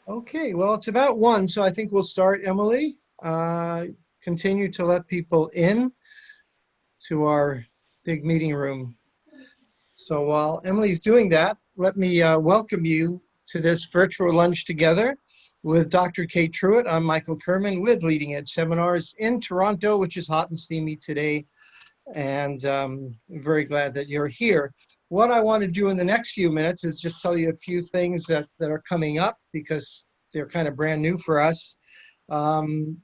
Okay, well, it's about 1, so I think we'll start, Emily. Continue to let people in to our big meeting room. So while Emily's doing that, let me welcome you to this virtual lunch together with Dr. Kate Truitt. I'm Michael Kerman with Leading Edge Seminars in Toronto, which is hot and steamy today. And I'm very glad that you're here. What I want to do in the next few minutes is just tell you a few things that are coming up because they're kind of brand new for us. Um,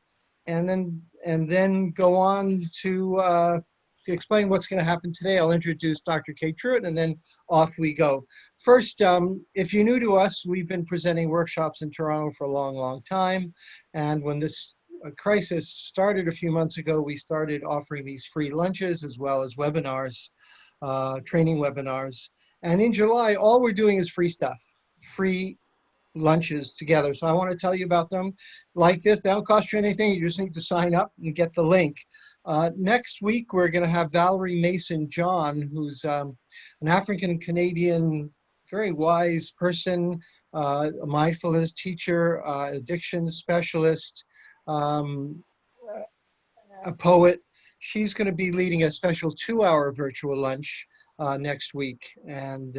and then go on to explain what's going to happen today. I'll introduce Dr. Kate Truitt, and then off we go. First, if you're new to us, we've been presenting workshops in Toronto for a long, long time. And when this crisis started a few months ago, we started offering these free lunches as well as webinars, training webinars. And in July, all we're doing is free stuff, free lunches together. So I want to tell you about them like this. They don't cost you anything. You just need to sign up and get the link. Next week, we're going to have Valerie Mason-John, who's an African-Canadian, very wise person, a mindfulness teacher, addiction specialist, a poet. She's going to be leading a special 2-hour virtual lunch next week. And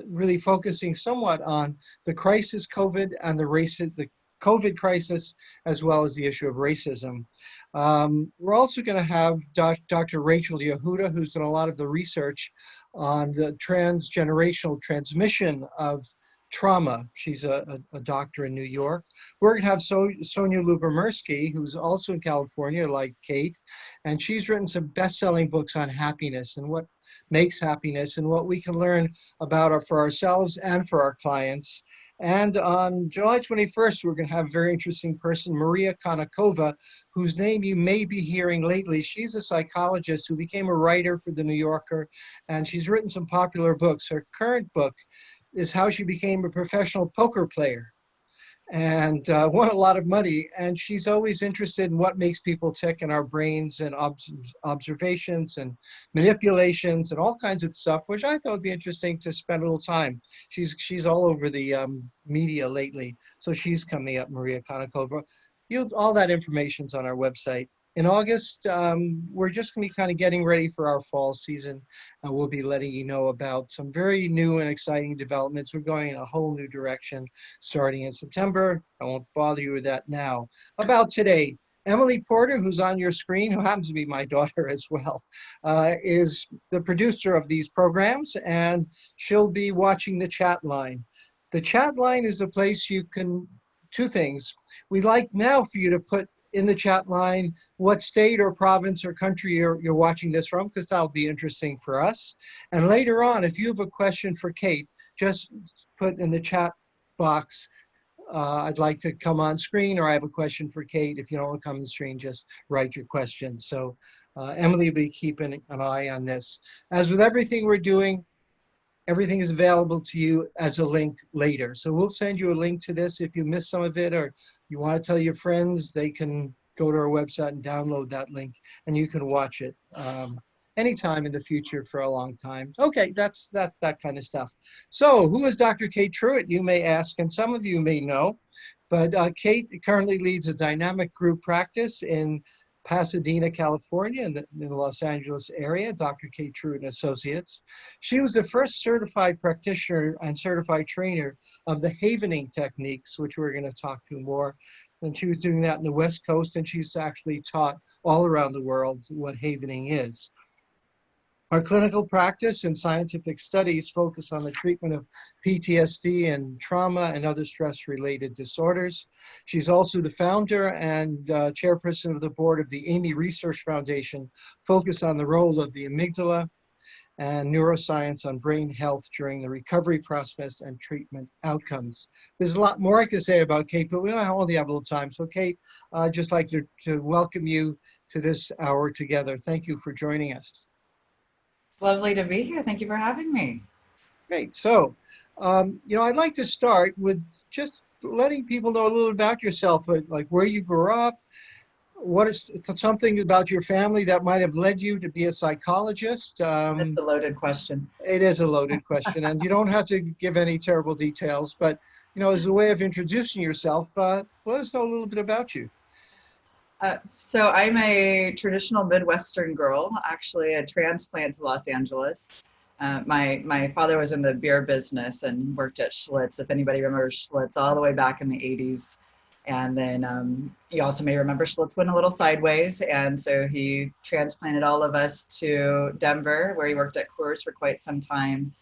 really focusing somewhat on the crisis COVID and the COVID crisis, as well as the issue of racism. We're also going to have Dr. Rachel Yehuda, who's done a lot of the research on the transgenerational transmission of trauma. She's a doctor in New York. We're going to have Sonia Lubomirsky, who's also in California, like Kate, and she's written some best-selling books on happiness and what makes happiness and what we can learn about for ourselves and for our clients. And on July 21st, we're going to have a very interesting person, Maria Konnikova, whose name you may be hearing lately. She's a psychologist who became a writer for The New Yorker, and she's written some popular books. Her current book is How She Became a Professional Poker Player and won a lot of money. And she's always interested in what makes people tick in our brains and observations and manipulations and all kinds of stuff, which I thought would be interesting to spend a little time. She's all over the media lately. So she's coming up, Maria Konnikova. All that information's on our website. In August, we're just going to be kind of getting ready for our fall season, and we'll be letting you know about some very new and exciting developments. We're going in a whole new direction starting in September. I won't bother you with that now. About today, Emily Porter, who's on your screen, who happens to be my daughter as well, is the producer of these programs, and she'll be watching the chat line. The chat line is a place you can, 2 things. We'd like now for you to put in the chat line what state or province or country you're watching this from, because that'll be interesting for us. And later on, if you have a question for Kate, just put in the chat box, I'd like to come on screen, or I have a question for Kate. If you don't want to come on the screen, just write your question. So Emily will be keeping an eye on this. As with everything we're doing, everything is available to you as a link later. So we'll send you a link to this. If you miss some of it or you want to tell your friends, they can go to our website and download that link, and you can watch it anytime in the future for a long time. Okay, that's that kind of stuff. So who is Dr. Kate Truitt, you may ask, and some of you may know, but Kate currently leads a dynamic group practice in Pasadena, California, in the Los Angeles area, Dr. Kate Truitt and Associates. She was the first certified practitioner and certified trainer of the havening techniques, which we're going to talk to more. And she was doing that in the West Coast, and she's actually taught all around the world what havening is. Our clinical practice and scientific studies focus on the treatment of PTSD and trauma and other stress-related disorders. She's also the founder and chairperson of the board of the Amy Research Foundation, focused on the role of the amygdala and neuroscience on brain health during the recovery process and treatment outcomes. There's a lot more I could say about Kate, but we only have a little time. So Kate, I'd just like to welcome you to this hour together. Thank you for joining us. Lovely to be here. Thank you for having me. Great. So, I'd like to start with just letting people know a little about yourself, like where you grew up, what is something about your family that might have led you to be a psychologist? That's a loaded question. It is a loaded question, and you don't have to give any terrible details, but, as a way of introducing yourself, let us know a little bit about you. So I'm a traditional Midwestern girl, actually a transplant to Los Angeles. My father was in the beer business and worked at Schlitz, if anybody remembers Schlitz, all the way back in the 80s. And then you also may remember Schlitz went a little sideways. And so he transplanted all of us to Denver, where he worked at Coors for quite some time.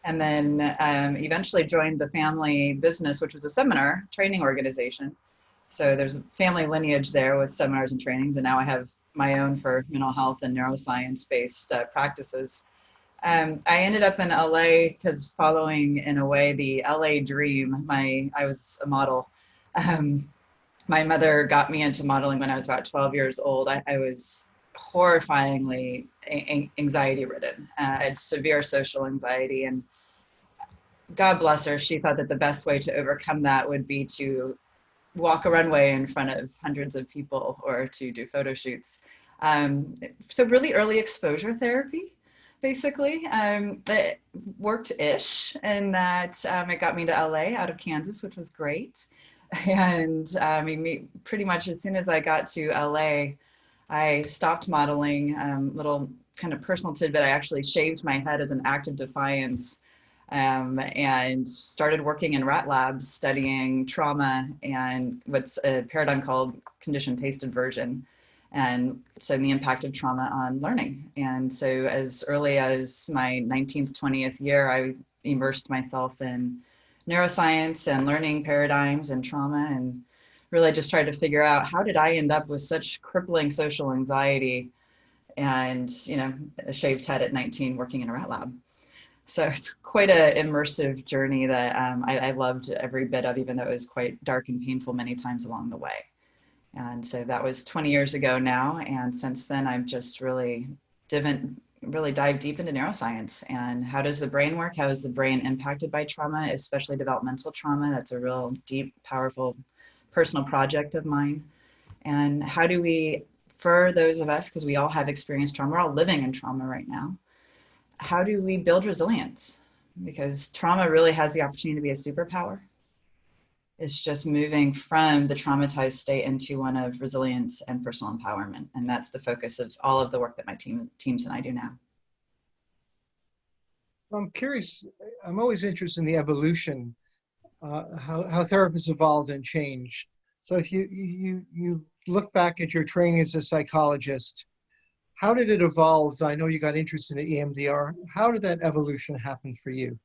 And then eventually joined the family business, which was a seminar training organization. So there's a family lineage there with seminars and trainings. And now I have my own for mental health and neuroscience-based practices. I ended up in LA because following, in a way, the LA dream. I was a model. My mother got me into modeling when I was about 12 years old. I was horrifyingly anxiety ridden. I had severe social anxiety, and God bless her, she thought that the best way to overcome that would be to walk a runway in front of hundreds of people or to do photo shoots. So really early exposure therapy, basically. It worked-ish in that it got me to LA out of Kansas, which was great. And pretty much as soon as I got to LA, I stopped modeling. Little kind of personal tidbit, I actually shaved my head as an act of defiance and started working in rat labs studying trauma and what's a paradigm called conditioned taste aversion, and so the impact of trauma on learning. And so as early as my 19th, 20th year, I immersed myself in neuroscience and learning paradigms and trauma, and really just tried to figure out, how did I end up with such crippling social anxiety and, a shaved head at 19 working in a rat lab. So it's quite an immersive journey that I loved every bit of, even though it was quite dark and painful many times along the way. And so that was 20 years ago now. And since then, I've just really dived deep into neuroscience and how does the brain work? How is the brain impacted by trauma, especially developmental trauma? That's a real deep, powerful personal project of mine. And how do we, for those of us, because we all have experienced trauma, we're all living in trauma right now, how do we build resilience? Because trauma really has the opportunity to be a superpower. It's just moving from the traumatized state into one of resilience and personal empowerment. And that's the focus of all of the work that my teams and I do now. I'm curious, I'm always interested in the evolution, how therapists evolve and change. So if you look back at your training as a psychologist, how did it evolve? I know you got interested in EMDR. How did that evolution happen for you?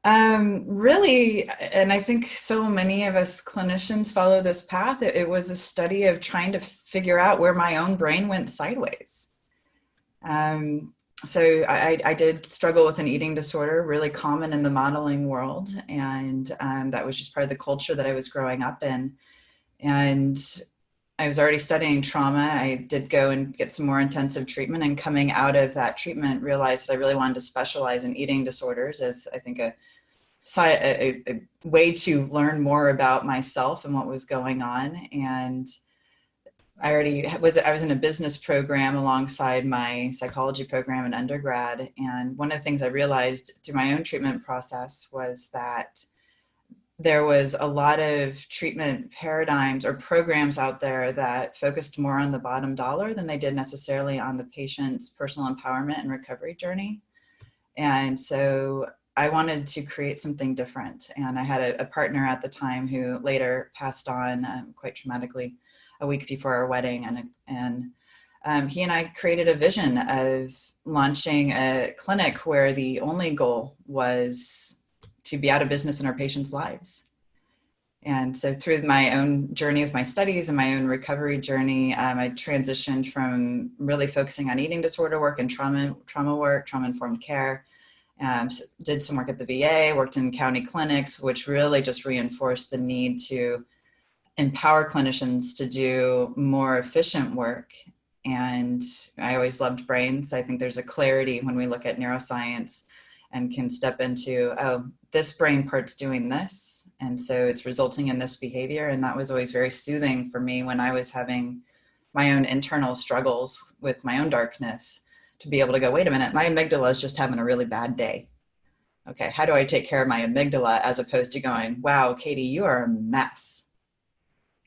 Really, and I think so many of us clinicians follow this path. It was a study of trying to figure out where my own brain went sideways. So I did struggle with an eating disorder, really common in the modeling world. And that was just part of the culture that I was growing up in. And I was already studying trauma. I did go and get some more intensive treatment, and coming out of that treatment realized that I really wanted to specialize in eating disorders as I think a way to learn more about myself and what was going on. And I was in a business program alongside my psychology program in undergrad. And one of the things I realized through my own treatment process was that there was a lot of treatment paradigms or programs out there that focused more on the bottom dollar than they did necessarily on the patient's personal empowerment and recovery journey. And so I wanted to create something different. And I had a partner at the time who later passed on quite traumatically a week before our wedding. And he and I created a vision of launching a clinic where the only goal was to be out of business in our patients' lives. And so through my own journey with my studies and my own recovery journey, I transitioned from really focusing on eating disorder work and trauma work, trauma-informed care. So did some work at the VA, worked in county clinics, which really just reinforced the need to empower clinicians to do more efficient work. And I always loved brains. I think there's a clarity when we look at neuroscience and can step into, oh, this brain part's doing this, and so it's resulting in this behavior. And that was always very soothing for me when I was having my own internal struggles with my own darkness, to be able to go, wait a minute, my amygdala is just having a really bad day. Okay, how do I take care of my amygdala, as opposed to going, wow, Katie, you are a mess.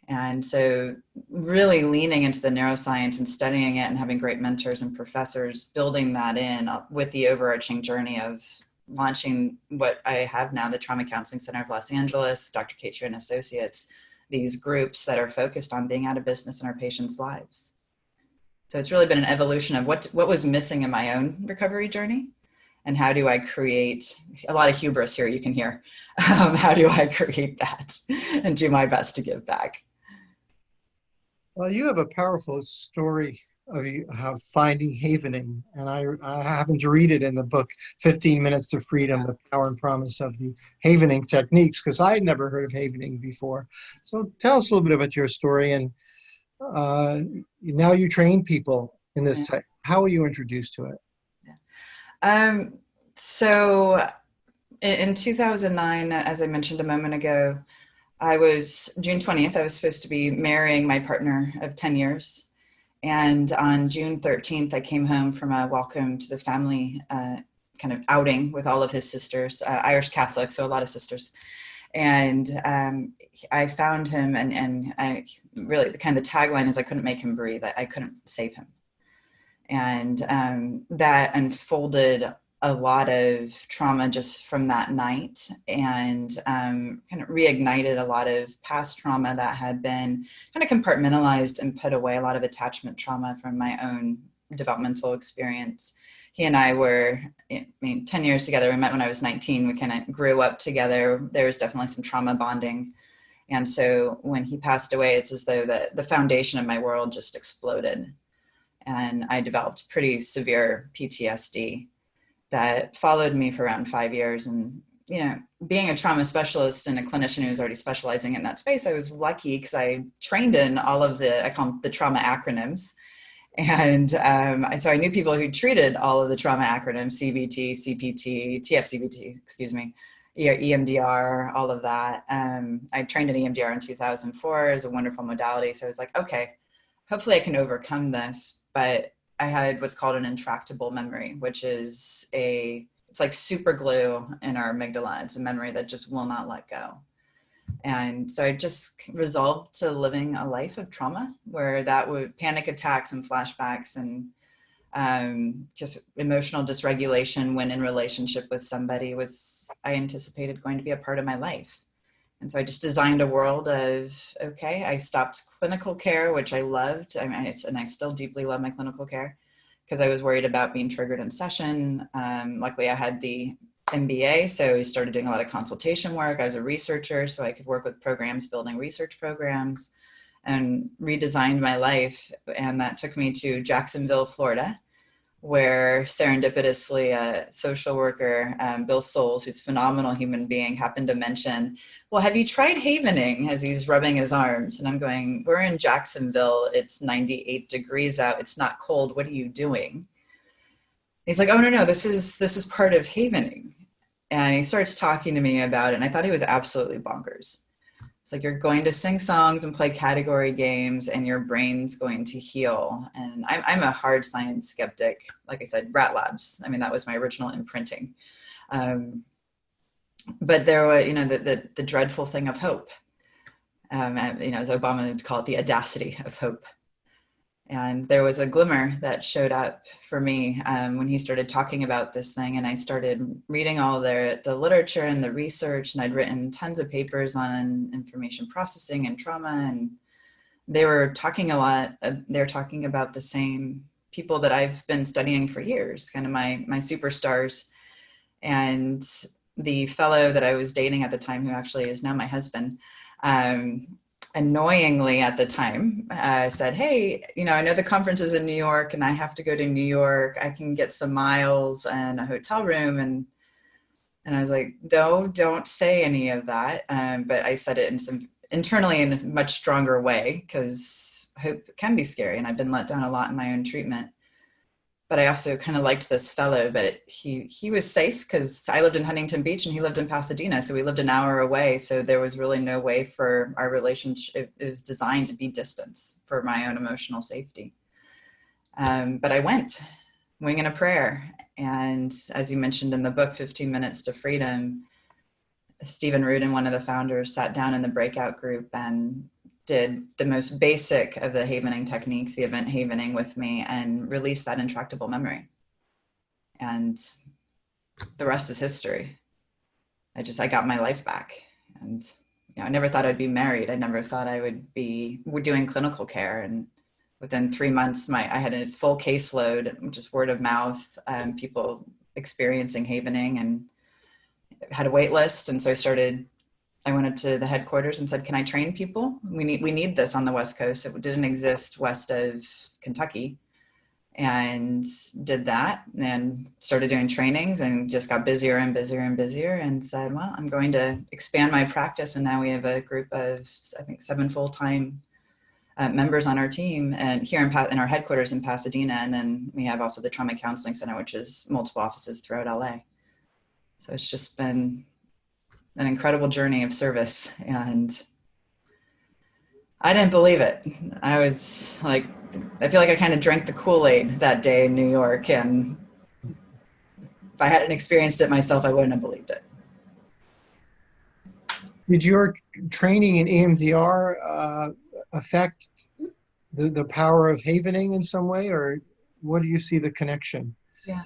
And so really leaning into the neuroscience and studying it and having great mentors and professors, building that in with the overarching journey of launching what I have now, the Trauma Counseling Center of Los Angeles, Dr. PYECHA and Associates, these groups that are focused on being out of business in our patients' lives. So it's really been an evolution of what was missing in my own recovery journey, and how do I create, a lot of hubris here you can hear, how do I create that and do my best to give back? Well, you have a powerful story of you have finding havening, and I happened to read it in the book 15 Minutes to Freedom, the power and promise of the havening techniques, because I had never heard of havening before. So tell us a little bit about your story, and now you train people in this type. How were you introduced to it? So in 2009, as I mentioned a moment ago, I was June 20th, I was supposed to be marrying my partner of 10 years. And on June 13th, I came home from a welcome to the family kind of outing with all of his sisters, Irish Catholic, so a lot of sisters. And I found him, and I really, the kind of the tagline is, I couldn't make him breathe. I couldn't save him. And that unfolded a lot of trauma just from that night, and kind of reignited a lot of past trauma that had been kind of compartmentalized and put away, a lot of attachment trauma from my own developmental experience. He and I were, 10 years together. We met when I was 19. We kind of grew up together. There was definitely some trauma bonding. And so when he passed away, it's as though the foundation of my world just exploded. And I developed pretty severe PTSD that followed me for around 5 years. And, being a trauma specialist and a clinician who was already specializing in that space, I was lucky because I trained in all of I call them the trauma acronyms. And so I knew people who treated all of the trauma acronyms, CBT, CPT, TFCBT, excuse me, EMDR, all of that. I trained in EMDR in 2004 as a wonderful modality. So I was like, okay, hopefully I can overcome this. But I had what's called an intractable memory, which is it's like super glue in our amygdala. It's a memory that just will not let go. And so I just resolved to living a life of trauma, where that would panic attacks and flashbacks and just emotional dysregulation when in relationship with somebody I anticipated going to be a part of my life. And so I just designed a world of, okay, I stopped clinical care, which I loved. And I still deeply love my clinical care, because I was worried about being triggered in session. Luckily, I had the MBA, so I started doing a lot of consultation work. I was a researcher, so I could work with programs, building research programs, and redesigned my life. And that took me to Jacksonville, Florida, where serendipitously a social worker, Bill Souls, who's a phenomenal human being, happened to mention, well, have you tried havening, as he's rubbing his arms? And I'm going, we're in Jacksonville. It's 98 degrees out. It's not cold. What are you doing? He's like, oh, no, this is part of havening. And he starts talking to me about it. And I thought he was absolutely bonkers. It's like, you're going to sing songs and play category games, and your brain's going to heal. And I'm a hard science skeptic. Like I said, rat labs. I mean, that was my original imprinting. But there was, the dreadful thing of hope. As Obama would call it, the audacity of hope. And there was a glimmer that showed up for me when he started talking about this thing. And I started reading all the literature and the research, and I'd written tons of papers on information processing and trauma. And they were talking a lot. They're talking about the same people that I've been studying for years, kind of my superstars. And the fellow that I was dating at the time, who actually is now my husband, annoyingly at the time said, hey, I know the conference is in New York and I have to go to New York. I can get some miles and a hotel room. And I was like, no, don't say any of that. But I said it internally in a much stronger way, because hope can be scary. And I've been let down a lot in my own treatment. but I also kind of liked this fellow, but he was safe because I lived in Huntington Beach and he lived in Pasadena. So we lived an hour away. So there was really no way for our relationship. It was designed to be distance for my own emotional safety. But I went winging a prayer. And as you mentioned in the book, 15 Minutes to Freedom, Stephen Rudin, one of the founders, sat down in the breakout group and did the most basic of the havening techniques, the event havening with me, and released that intractable memory. And the rest is history. I got my life back. And I never thought I'd be married. I never thought I would be doing clinical care. And within 3 months, I had a full caseload, just word of mouth, people experiencing havening, and had a wait list. And so I went up to the headquarters and said, can I train people? We need this on the West Coast. It didn't exist west of Kentucky. And did that and started doing trainings and just got busier and busier and busier, and said, well, I'm going to expand my practice. And now we have a group of, I think, 7 full-time members on our team, and here in our headquarters in Pasadena. And then we have also the Trauma Counseling Center, which is multiple offices throughout LA. So it's just been an incredible journey of service, and I didn't believe it. I was like, I feel like I kind of drank the Kool-Aid that day in New York, and if I hadn't experienced it myself, I wouldn't have believed it. Did your training in EMDR affect the power of havening in some way, or what do you see the connection? Yeah.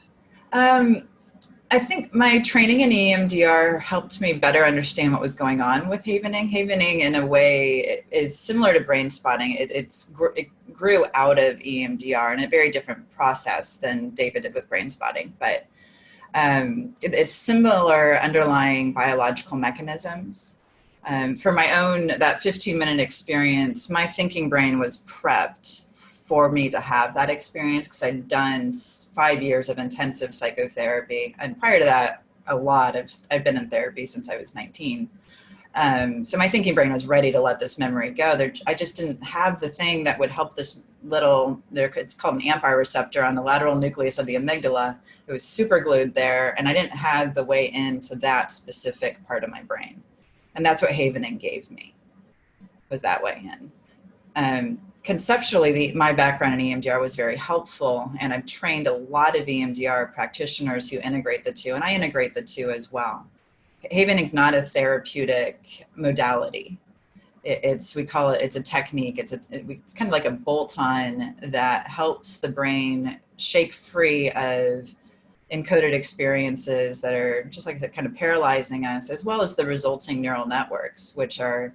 I think my training in EMDR helped me better understand what was going on with havening. Havening, in a way, is similar to brain spotting. It grew out of EMDR in a very different process than David did with brain spotting, but it's similar underlying biological mechanisms. For my own, that 15-minute experience, my thinking brain was prepped for me to have that experience, because I'd done 5 years of intensive psychotherapy. And prior to that, I've been in therapy since I was 19. So my thinking brain was ready to let this memory go. I just didn't have the thing that would help this it's called an AMPI receptor on the lateral nucleus of the amygdala. It was super glued there, and I didn't have the way into that specific part of my brain. And that's what havening gave me, was that way in. Conceptually, my background in EMDR was very helpful, and I've trained a lot of EMDR practitioners who integrate the two, and I integrate the two as well. Havening is not a therapeutic modality. We call it, it's a technique. It's kind of like a bolt-on that helps the brain shake free of encoded experiences that are, just like I said, kind of paralyzing us, as well as the resulting neural networks, which are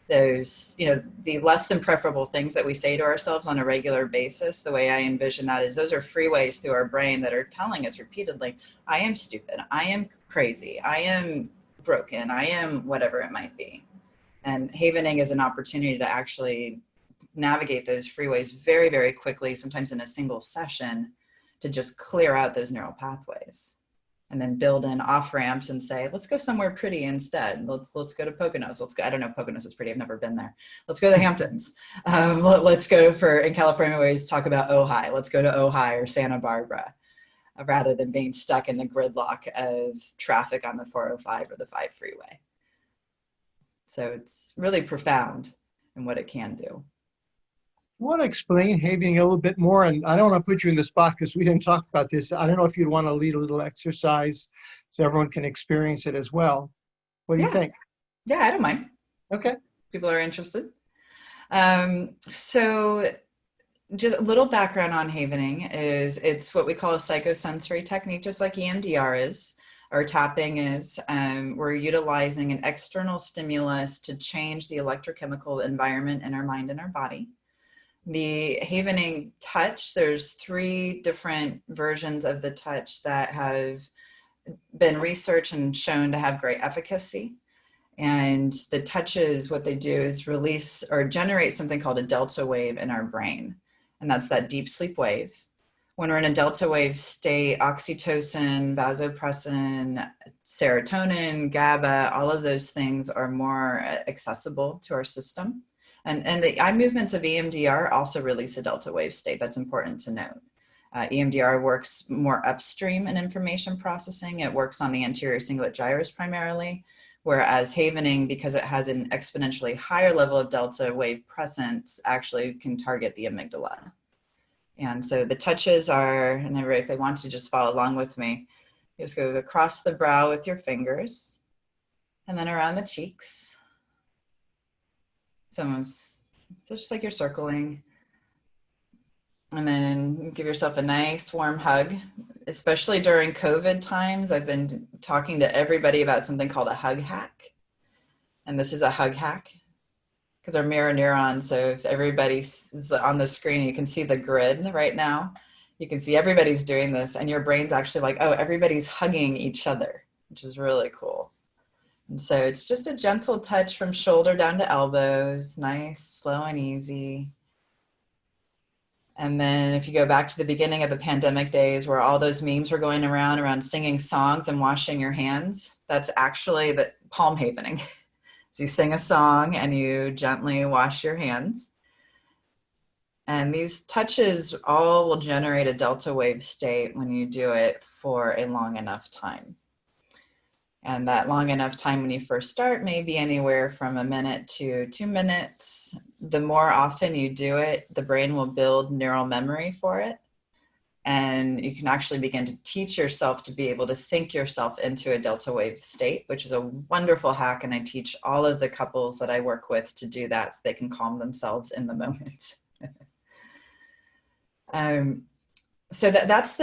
those, the less than preferable things that we say to ourselves on a regular basis. The way I envision that is those are freeways through our brain that are telling us repeatedly, I am stupid, I am crazy, I am broken, I am whatever it might be. And havening is an opportunity to actually navigate those freeways very, very quickly, sometimes in a single session, to just clear out those neural pathways. And then build in off ramps and say, let's go somewhere pretty instead. Let's go to Poconos. I don't know if Poconos is pretty. I've never been there. Let's go to the Hamptons. Let's go in California, we always talk about Ojai. Let's go to Ojai or Santa Barbara, rather than being stuck in the gridlock of traffic on the 405 or the 5 freeway. So it's really profound in what it can do. You want to explain havening a little bit more? And I don't want to put you in the spot because we didn't talk about this. I don't know if you'd want to lead a little exercise so everyone can experience it as well. What do you think? Yeah, I don't mind. Okay. People are interested. So just a little background on havening is it's what we call a psychosensory technique, just like EMDR is, or tapping is. We're utilizing an external stimulus to change the electrochemical environment in our mind and our body. The havening touch, there's 3 different versions of the touch that have been researched and shown to have great efficacy. And the touches, what they do is release or generate something called a delta wave in our brain. And that's that deep sleep wave. When we're in a delta wave state, oxytocin, vasopressin, serotonin, GABA, all of those things are more accessible to our system. And the eye movements of EMDR also release a delta wave state. That's important to note. EMDR works more upstream in information processing. It works on the anterior cingulate gyrus primarily, whereas havening, because it has an exponentially higher level of delta wave presence, actually can target the amygdala. And so the touches are, and everybody, if they want to just follow along with me, you just go across the brow with your fingers and then around the cheeks. So just like you're circling. And then give yourself a nice warm hug, especially during COVID times. I've been talking to everybody about something called a hug hack. And this is a hug hack because our mirror neurons. So if everybody's on the screen, you can see the grid right now. You can see everybody's doing this and your brain's actually like, oh, everybody's hugging each other, which is really cool. And so it's just a gentle touch from shoulder down to elbows, nice, slow and easy. And then if you go back to the beginning of the pandemic days where all those memes were going around singing songs and washing your hands, that's actually the palm havening. So you sing a song and you gently wash your hands. And these touches all will generate a delta wave state when you do it for a long enough time. And that long enough time when you first start may be anywhere from a minute to 2 minutes. The more often you do it, the brain will build neural memory for it. And you can actually begin to teach yourself to be able to think yourself into a delta wave state, which is a wonderful hack. And I teach all of the couples that I work with to do that so they can calm themselves in the moment. So that's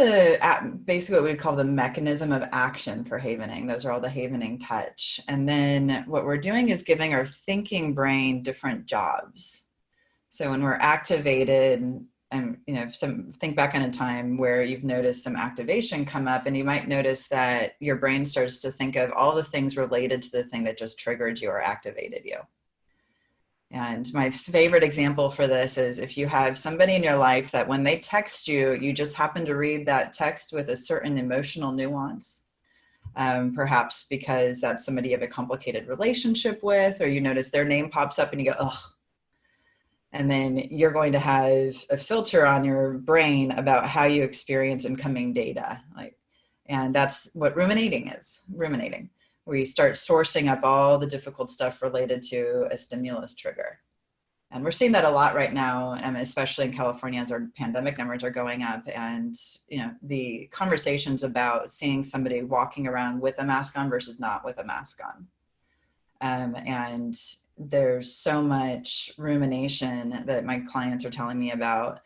basically what we call the mechanism of action for havening. Those are all the havening touch. And then what we're doing is giving our thinking brain different jobs. So when we're activated, and think back on a time where you've noticed some activation come up, and you might notice that your brain starts to think of all the things related to the thing that just triggered you or activated you. And my favorite example for this is if you have somebody in your life that when they text you, you just happen to read that text with a certain emotional nuance, perhaps because that's somebody you have a complicated relationship with, or you notice their name pops up and you go, ugh. And then you're going to have a filter on your brain about how you experience incoming data. And that's what ruminating is, where you start sourcing up all the difficult stuff related to a stimulus trigger. And we're seeing that a lot right now, especially in California as our pandemic numbers are going up. And the conversations about seeing somebody walking around with a mask on versus not with a mask on. And there's so much rumination that my clients are telling me about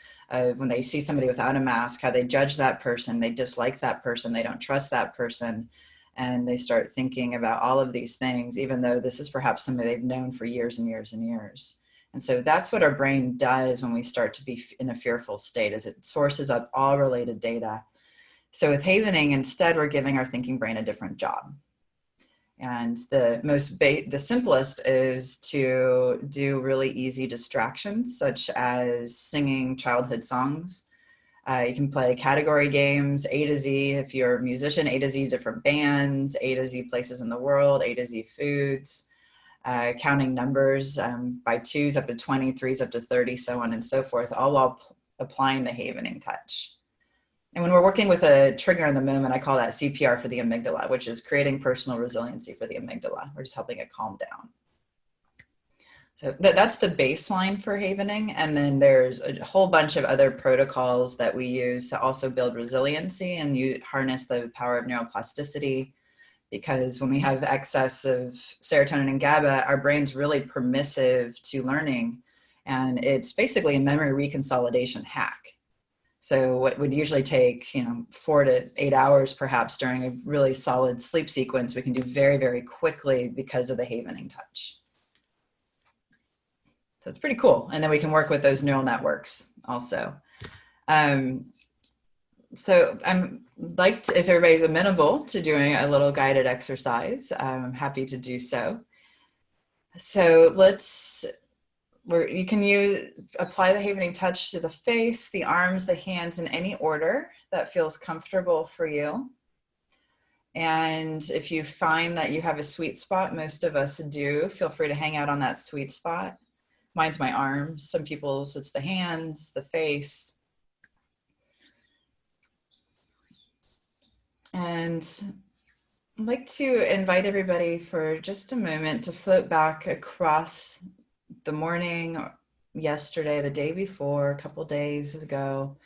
when they see somebody without a mask, how they judge that person, they dislike that person, they don't trust that person. And they start thinking about all of these things, even though this is perhaps somebody they've known for years and years and years. And so that's what our brain does when we start to be in a fearful state, is it sources up all related data. So with havening, instead, we're giving our thinking brain a different job. And the simplest is to do really easy distractions, such as singing childhood songs. You can play category games, A to Z, if you're a musician, A to Z different bands, A to Z places in the world, A to Z foods, counting numbers by 2s up to 20, 3s up to 30, so on and so forth, all while applying the havening touch. And when we're working with a trigger in the moment, I call that CPR for the amygdala, which is creating personal resiliency for the amygdala. We're just helping it calm down. So that's the baseline for havening. And then there's a whole bunch of other protocols that we use to also build resiliency, and you harness the power of neuroplasticity, because when we have excess of serotonin and GABA, our brain's really permissive to learning. And it's basically a memory reconsolidation hack. So what would usually take 4 to 8 hours perhaps during a really solid sleep sequence, we can do very, very quickly because of the havening touch. So it's pretty cool. And then we can work with those neural networks also. So if everybody's amenable to doing a little guided exercise, I'm happy to do so. So you can apply the havening touch to the face, the arms, the hands in any order that feels comfortable for you. And if you find that you have a sweet spot, most of us do, feel free to hang out on that sweet spot. Mine's my arms. Some people's it's the hands, the face. And I'd like to invite everybody for just a moment to float back across the morning, or yesterday, the day before, a couple days ago,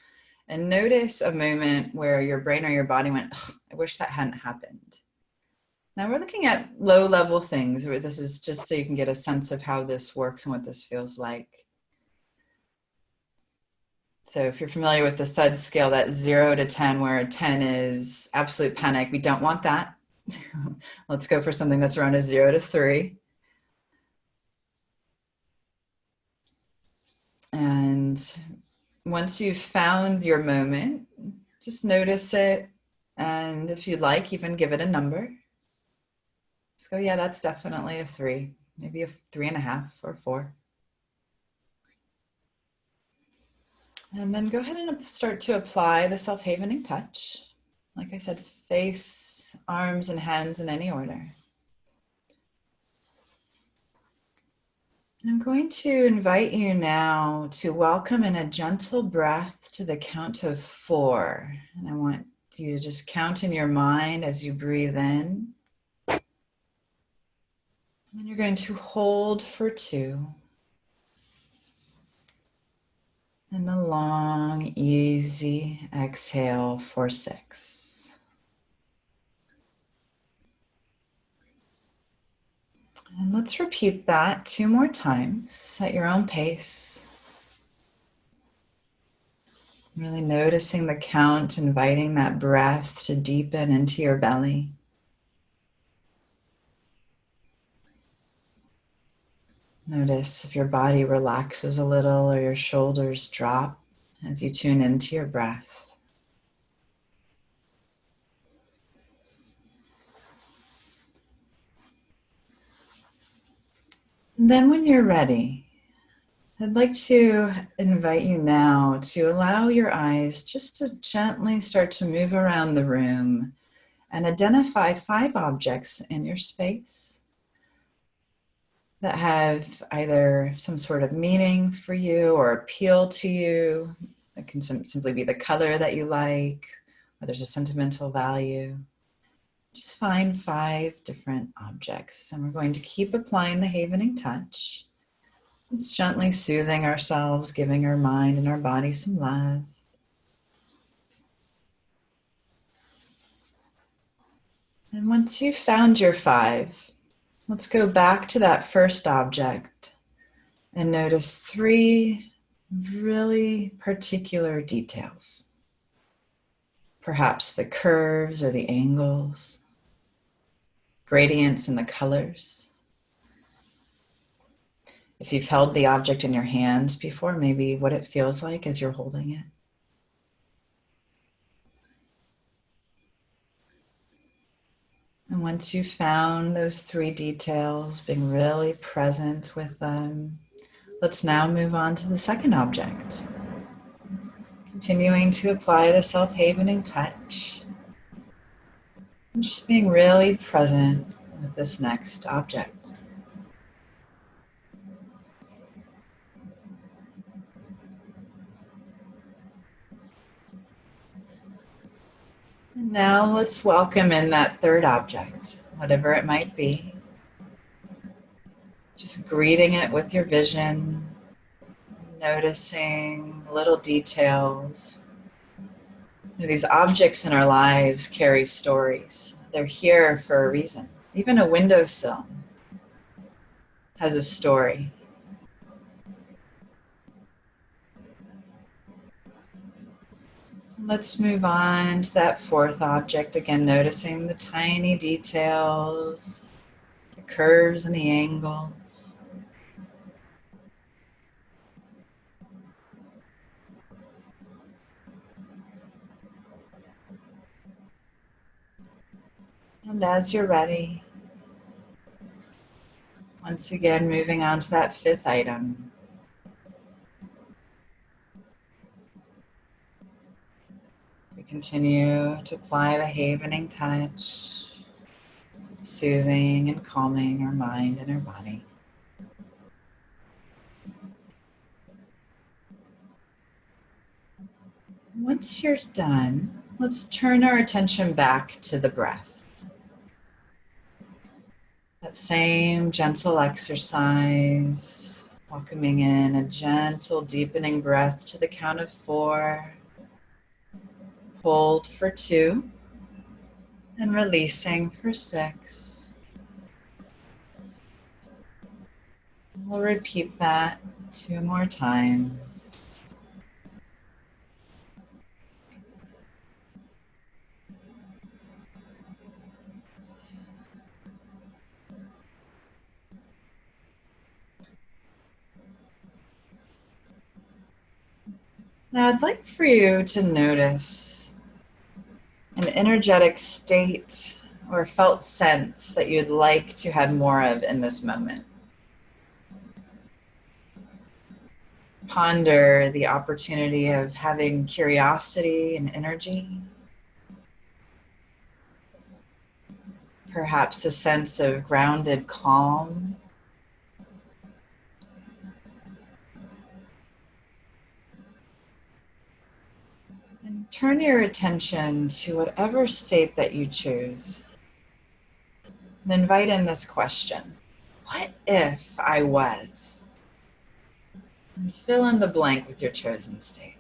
and notice a moment where your brain or your body went, I wish that hadn't happened. Now we're looking at low-level things, where this is just so you can get a sense of how this works and what this feels like. So if you're familiar with the SUD scale, that's 0 to 10, where 10 is absolute panic. We don't want that. Let's go for something that's around a 0 to 3. And once you've found your moment, just notice it. And if you'd like, even give it a number. Just go, yeah, that's definitely a 3, maybe a 3.5 or 4. And then go ahead and start to apply the self-havening touch. Like I said, face, arms, and hands in any order. And I'm going to invite you now to welcome in a gentle breath to the count of 4. And I want you to just count in your mind as you breathe in. And you're going to hold for 2. And a long, easy exhale for 6. And let's repeat that 2 more times at your own pace. Really noticing the count, inviting that breath to deepen into your belly. Notice if your body relaxes a little or your shoulders drop as you tune into your breath. And then when you're ready, I'd like to invite you now to allow your eyes just to gently start to move around the room and identify 5 objects in your space that have either some sort of meaning for you or appeal to you. It can simply be the color that you like, or there's a sentimental value. Just find 5 different objects, and we're going to keep applying the havening touch. Just gently soothing ourselves, giving our mind and our body some love. And once you've found your 5, let's go back to that first object and notice 3 really particular details. Perhaps the curves or the angles, gradients in the colors. If you've held the object in your hands before, maybe what it feels like as you're holding it. And once you've found those 3 details, being really present with them, let's now move on to the second object. Continuing to apply the self-havening touch. And just being really present with this next object. And now let's welcome in that third object, whatever it might be. Just greeting it with your vision, noticing little details. These objects in our lives carry stories. They're here for a reason. Even a windowsill has a story. Let's move on to that fourth object. Again, noticing the tiny details, the curves and the angles. And as you're ready, once again, moving on to that fifth item. We continue to apply the havening touch, soothing and calming our mind and our body. Once you're done, Let's turn our attention back to the breath. That same gentle exercise, welcoming in a gentle deepening breath to the count of 4. Hold for 2 and releasing for 6. We'll repeat that 2 more times. Now I'd like for you to notice an energetic state or felt sense that you'd like to have more of in this moment. Ponder the opportunity of having curiosity and energy. Perhaps a sense of grounded calm. And turn your attention to whatever state that you choose. And invite in this question: what if I was? And fill in the blank with your chosen state.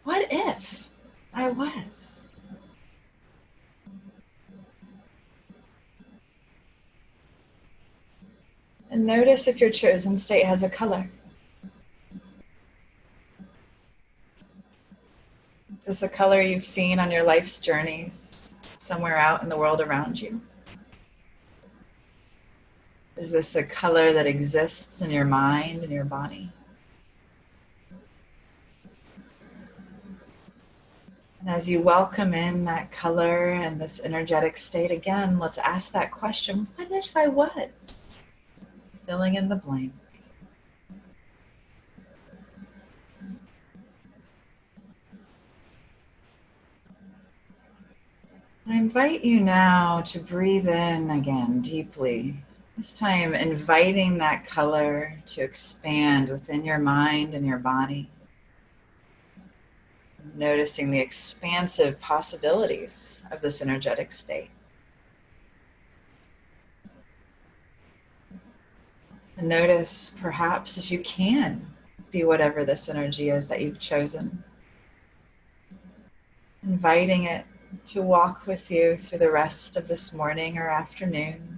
What if I was? And notice if your chosen state has a color. Is this a color you've seen on your life's journeys, somewhere out in the world around you? Is this a color that exists in your mind and your body? And as you welcome in that color and this energetic state, again, let's ask that question: what if I was? Filling in the blank. I invite you now to breathe in again deeply, this time inviting that color to expand within your mind and your body. Noticing the expansive possibilities of this energetic state. And notice perhaps if you can be whatever this energy is that you've chosen. Inviting it to walk with you through the rest of this morning or afternoon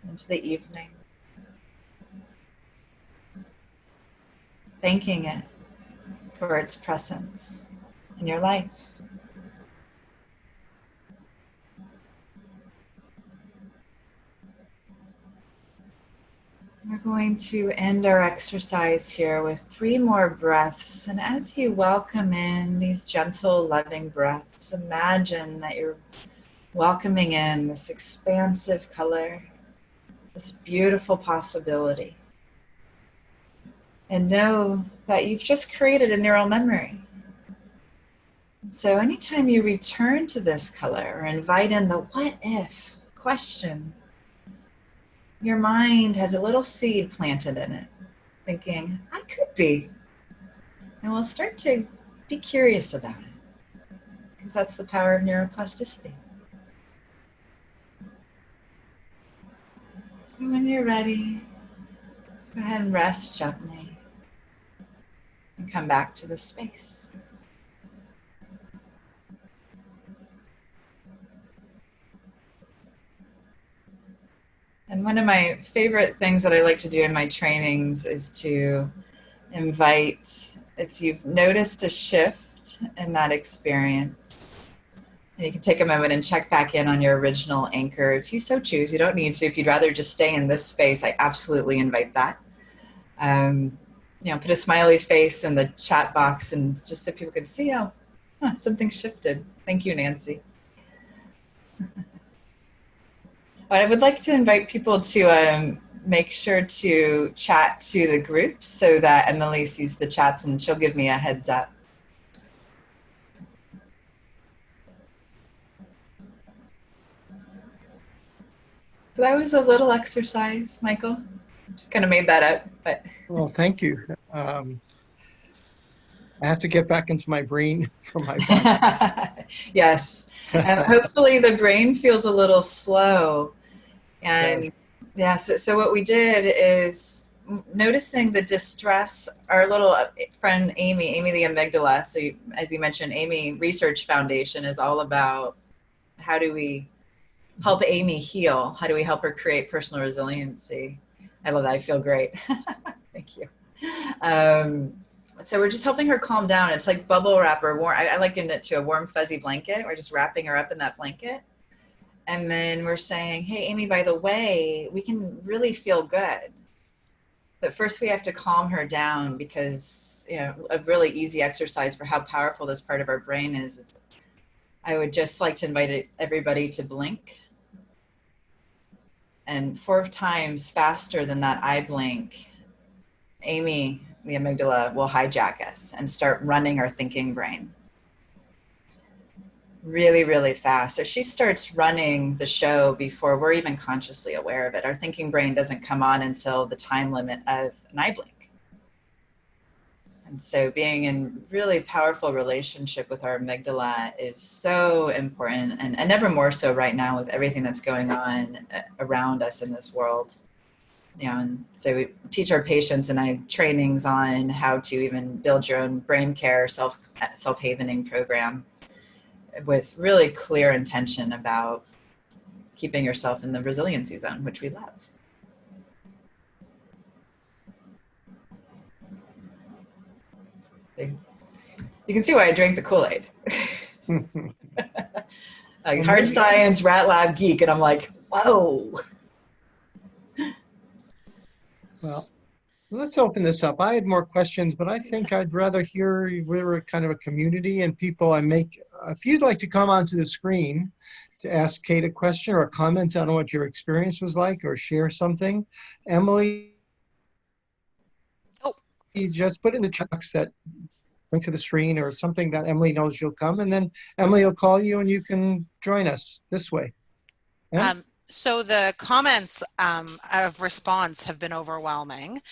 into the evening. Thanking it for its presence in your life. We're going to end our exercise here with 3 more breaths. And as you welcome in these gentle, loving breaths, imagine that you're welcoming in this expansive color, this beautiful possibility. And know that you've just created a neural memory. So anytime you return to this color or invite in the what if question, your mind has a little seed planted in it, thinking, I could be. And we'll start to be curious about it, because that's the power of neuroplasticity. So when you're ready, just go ahead and rest gently and come back to this space. And one of my favorite things that I like to do in my trainings is to invite, if you've noticed a shift in that experience, and you can take a moment and check back in on your original anchor if you so choose. You don't need to. If you'd rather just stay in this space, I absolutely invite that. Put a smiley face in the chat box and just so people can see, something shifted. Thank you, Nancy. I would like to invite people to make sure to chat to the group so that Emily sees the chats and she'll give me a heads up. So that was a little exercise, Michael. Just kind of made that up, but. Well, thank you. I have to get back into my brain from my body. Yes. Hopefully the brain feels a little slow. And Yes. yeah, so what we did is noticing the distress. Our little friend Amy the amygdala. So as you mentioned, Amy Research Foundation is all about how do we help Amy heal? How do we help her create personal resiliency? I love that. I feel great. Thank you. So we're just helping her calm down. It's like bubble wrap or warm. I likened it to a warm fuzzy blanket. We're just wrapping her up in that blanket. And then we're saying, hey, Amy, by the way, we can really feel good. But first we have to calm her down because, you know, a really easy exercise for how powerful this part of our brain is I would just like to invite everybody to blink. And 4 times faster than that eye blink, Amy, the amygdala, will hijack us and start running our thinking brain. Really, really fast. So she starts running the show before we're even consciously aware of it. Our thinking brain doesn't come on until the time limit of an eye blink. And so being in really powerful relationship with our amygdala is so important, and never more so right now with everything that's going on around us in this world. You know, and so we teach our patients, and I have trainings on how to even build your own brain care self-havening program with really clear intention about keeping yourself in the resiliency zone, which we love. You can see why I drank the Kool-Aid. Like hard science, rat lab geek, and I'm like, whoa. Well, let's open this up. I had more questions, but I think I'd rather hear, we're kind of a community and people if you'd like to come onto the screen to ask Kate a question or comment on what your experience was like or share something. Emily, you just put in the box that link to the screen or something that Emily knows you'll come, and then Emily will call you and you can join us this way. Yeah? So the comments of response have been overwhelming.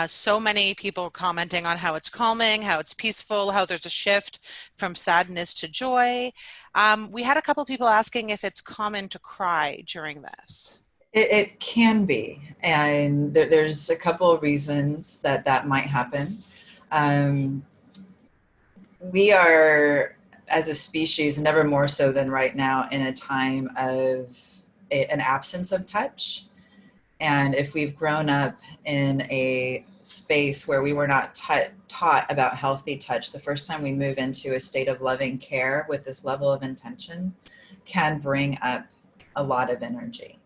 So many people commenting on how it's calming, how it's peaceful, how there's a shift from sadness to joy. We had a couple people asking if it's common to cry during this. It can be, and there's a couple of reasons that might happen. We are, as a species, never more so than right now, in a time of an absence of touch. And if we've grown up in a space where we were not taught about healthy touch, the first time we move into a state of loving care with this level of intention can bring up a lot of energy.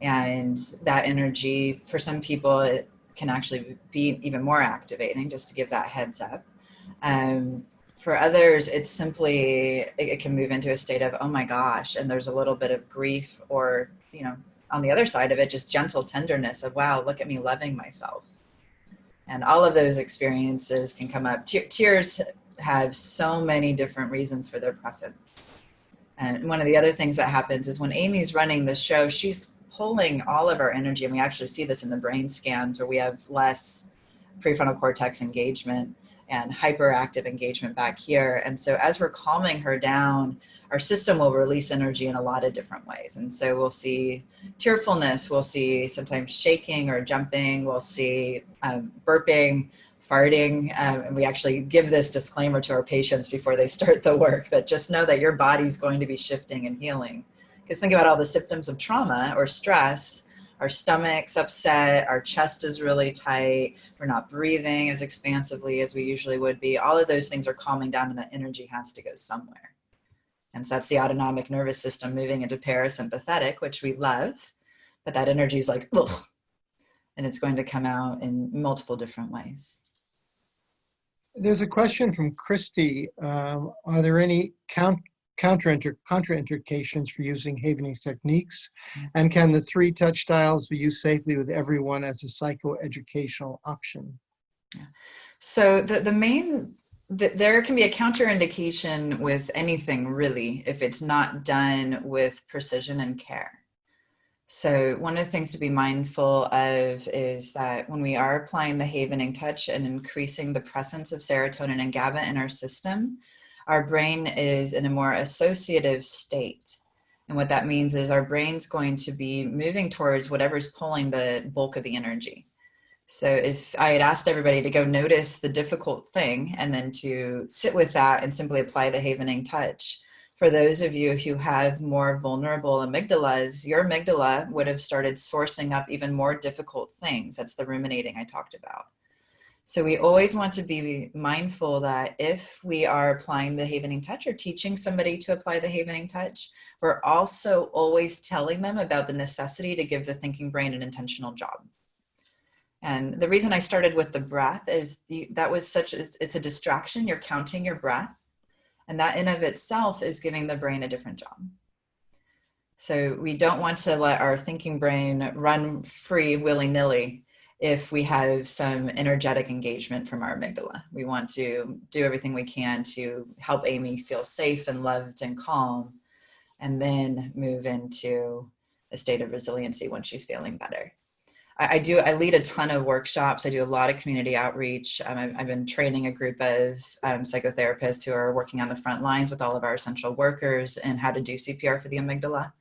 And that energy, for some people, it can actually be even more activating, just to give that heads up. For others, it's simply, it can move into a state of, oh my gosh, and there's a little bit of grief, or, you know, on the other side of it, just gentle tenderness of, wow, look at me loving myself. And all of those experiences can come up. Tears have so many different reasons for their presence. And one of the other things that happens is when Amy's running the show, she's pulling all of our energy, and we actually see this in the brain scans where we have less prefrontal cortex engagement and hyperactive engagement back here. And so as we're calming her down, our system will release energy in a lot of different ways. And so we'll see tearfulness, we'll see sometimes shaking or jumping, we'll see burping, farting. And we actually give this disclaimer to our patients before they start the work, that just know that your body's going to be shifting and healing. Because think about all the symptoms of trauma or stress. Our stomach's upset, our chest is really tight, we're not breathing as expansively as we usually would be. All of those things are calming down, and that energy has to go somewhere. And so that's the autonomic nervous system moving into parasympathetic, which we love, but that energy is like, ugh, and it's going to come out in multiple different ways. There's a question from Christy. Are there any contraindications for using havening techniques, and can the 3 touch styles be used safely with everyone as a psychoeducational option? So there can be a counterindication with anything, really, if it's not done with precision and care. So one of the things to be mindful of is that when we are applying the havening touch and increasing the presence of serotonin and GABA in our system, our brain is in a more associative state. And what that means is our brain's going to be moving towards whatever's pulling the bulk of the energy. So if I had asked everybody to go notice the difficult thing and then to sit with that and simply apply the havening touch, for those of you who have more vulnerable amygdalas, your amygdala would have started sourcing up even more difficult things. That's the ruminating I talked about. So we always want to be mindful that if we are applying the havening touch or teaching somebody to apply the havening touch, we're also always telling them about the necessity to give the thinking brain an intentional job. And the reason I started with the breath is that was such, it's a distraction. You're counting your breath. And that in of itself is giving the brain a different job. So we don't want to let our thinking brain run free willy-nilly if we have some energetic engagement from our amygdala. We want to do everything we can to help Amy feel safe and loved and calm, and then move into a state of resiliency when she's feeling better. I lead a ton of workshops. I do a lot of community outreach. I've been training a group of psychotherapists who are working on the front lines with all of our essential workers and how to do CPR for the amygdala.